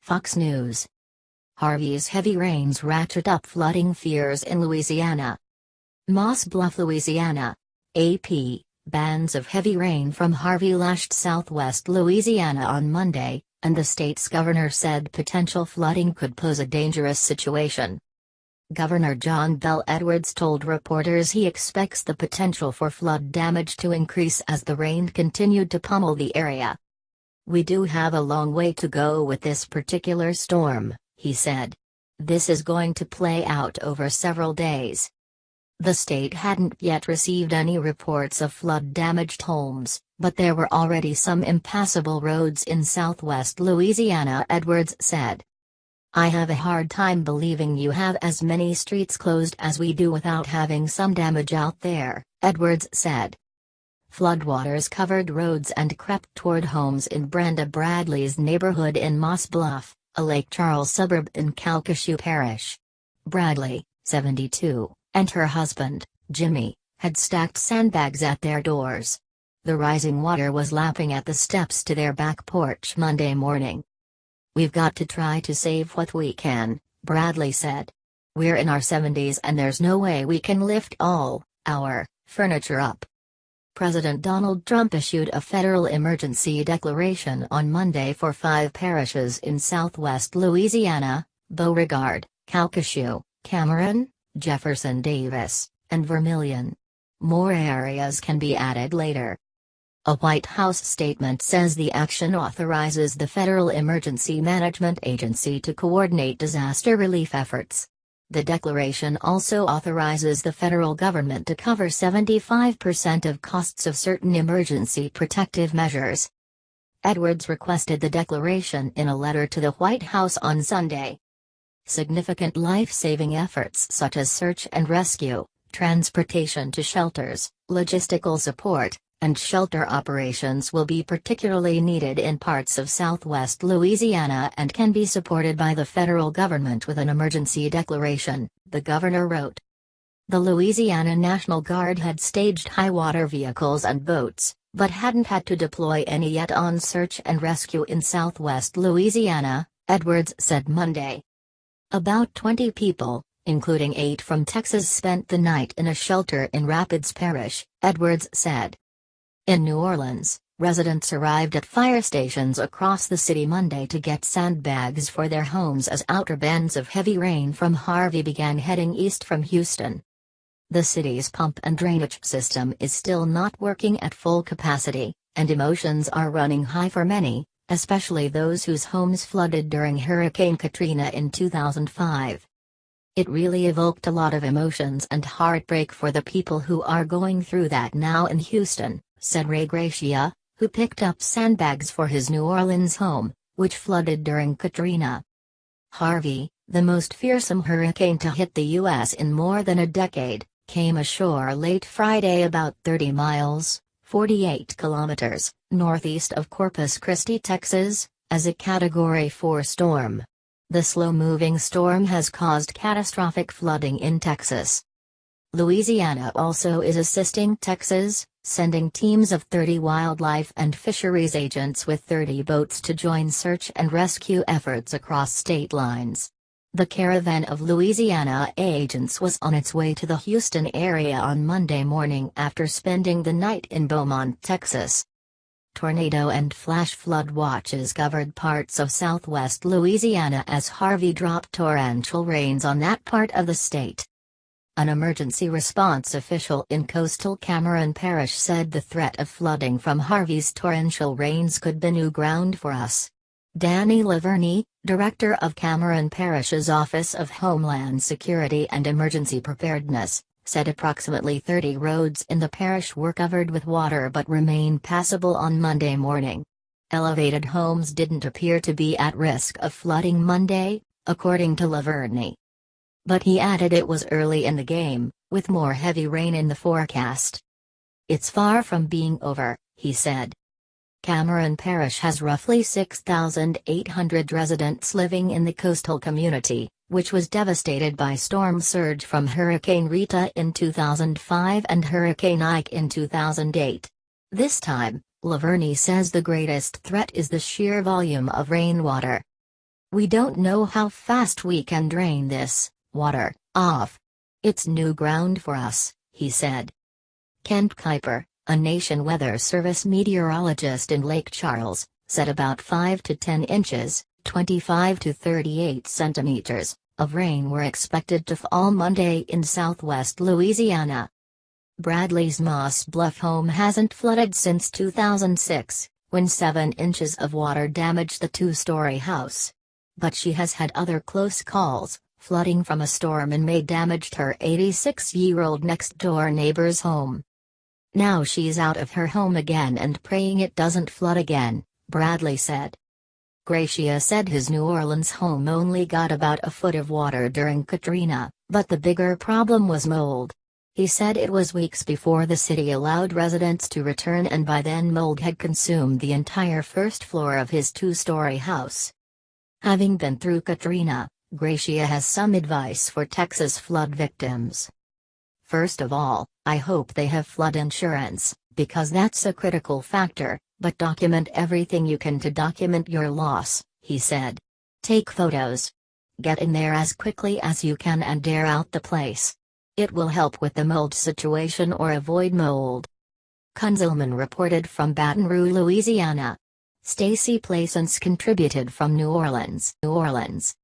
Fox News. Harvey's heavy rains ratchet up flooding fears in Louisiana. Moss Bluff, Louisiana. AP, bands of heavy rain from Harvey lashed southwest Louisiana on Monday, and the state's governor said potential flooding could pose a dangerous situation. Governor John Bel Edwards told reporters he expects the potential for flood damage to increase as the rain continued to pummel the area. "We do have a long way to go with this particular storm," he said. "This is going to play out over several days." The state hadn't yet received any reports of flood-damaged homes, but there were already some impassable roads in southwest Louisiana, Edwards said. "I have a hard time believing you have as many streets closed as we do without having some damage out there," Edwards said. Floodwaters covered roads and crept toward homes in Brenda Bradley's neighborhood in Moss Bluff, a Lake Charles suburb in Calcasieu Parish. Bradley, 72, and her husband, Jimmy, had stacked sandbags at their doors. The rising water was lapping at the steps to their back porch Monday morning. "We've got to try to save what we can," Bradley said. "We're in our 70s and there's no way we can lift all our furniture up." President Donald Trump issued a federal emergency declaration on Monday for 5 parishes in southwest Louisiana: Beauregard, Calcasieu, Cameron, Jefferson Davis, and Vermilion. More areas can be added later. A White House statement says the action authorizes the Federal Emergency Management Agency to coordinate disaster relief efforts. The declaration also authorizes the federal government to cover 75% of costs of certain emergency protective measures. Edwards requested the declaration in a letter to the White House on Sunday. Significant life-saving efforts such as search and rescue, transportation to shelters, logistical support, and shelter operations will be particularly needed in parts of southwest Louisiana and can be supported by the federal government with an emergency declaration, the governor wrote. The Louisiana National Guard had staged high-water vehicles and boats, but hadn't had to deploy any yet on search and rescue in southwest Louisiana, Edwards said Monday. About 20 people, including 8 from Texas, spent the night in a shelter in Rapids Parish, Edwards said. In New Orleans, residents arrived at fire stations across the city Monday to get sandbags for their homes as outer bands of heavy rain from Harvey began heading east from Houston. The city's pump and drainage system is still not working at full capacity, and emotions are running high for many, especially those whose homes flooded during Hurricane Katrina in 2005. "It really evoked a lot of emotions and heartbreak for the people who are going through that now in Houston," said Ray Gracia, who picked up sandbags for his New Orleans home, which flooded during Katrina. Harvey, the most fearsome hurricane to hit the U.S. in more than a decade, came ashore late Friday about 30 miles, 48 kilometers, northeast of Corpus Christi, Texas, as a Category 4 storm. The slow-moving storm has caused catastrophic flooding in Texas. Louisiana also is assisting Texas, sending teams of 30 wildlife and fisheries agents with 30 boats to join search and rescue efforts across state lines. The caravan of Louisiana agents was on its way to the Houston area on Monday morning after spending the night in Beaumont, Texas. Tornado and flash flood watches covered parts of southwest Louisiana as Harvey dropped torrential rains on that part of the state. An emergency response official in coastal Cameron Parish said the threat of flooding from Harvey's torrential rains could be new ground for us. Danny Laverne, director of Cameron Parish's Office of Homeland Security and Emergency Preparedness, said approximately 30 roads in the parish were covered with water but remain passable on Monday morning. Elevated homes didn't appear to be at risk of flooding Monday, according to Laverne. But he added it was early in the game, with more heavy rain in the forecast. "It's far from being over," he said. Cameron Parish has roughly 6,800 residents living in the coastal community, which was devastated by storm surge from Hurricane Rita in 2005 and Hurricane Ike in 2008. This time, Laverne says the greatest threat is the sheer volume of rainwater. We don't know how fast we can drain this water off. It's new ground for us, he said. Kent Kuiper, a Nation Weather Service meteorologist in Lake Charles, said about 5 to 10 inches, 25 to 38 centimeters, of rain were expected to fall Monday in southwest Louisiana. Bradley's Moss Bluff home hasn't flooded since 2006, when 7 inches of water damaged the two-story house. But she has had other close calls. Flooding from a storm in May damaged her 86-year-old next-door neighbor's home. Now she's out of her home again and praying it doesn't flood again, Bradley said. Gracia said his New Orleans home only got about a foot of water during Katrina, but the bigger problem was mold. He said it was weeks before the city allowed residents to return, and by then mold had consumed the entire first floor of his two-story house. Having been through Katrina, Gracia has some advice for Texas flood victims. First of all, I hope they have flood insurance, because that's a critical factor, but document everything you can to document your loss, he said. Take photos. Get in there as quickly as you can and air out the place. It will help with the mold situation or avoid mold. Kunzelman reported from Baton Rouge, Louisiana. Stacy Plaisance contributed from New Orleans.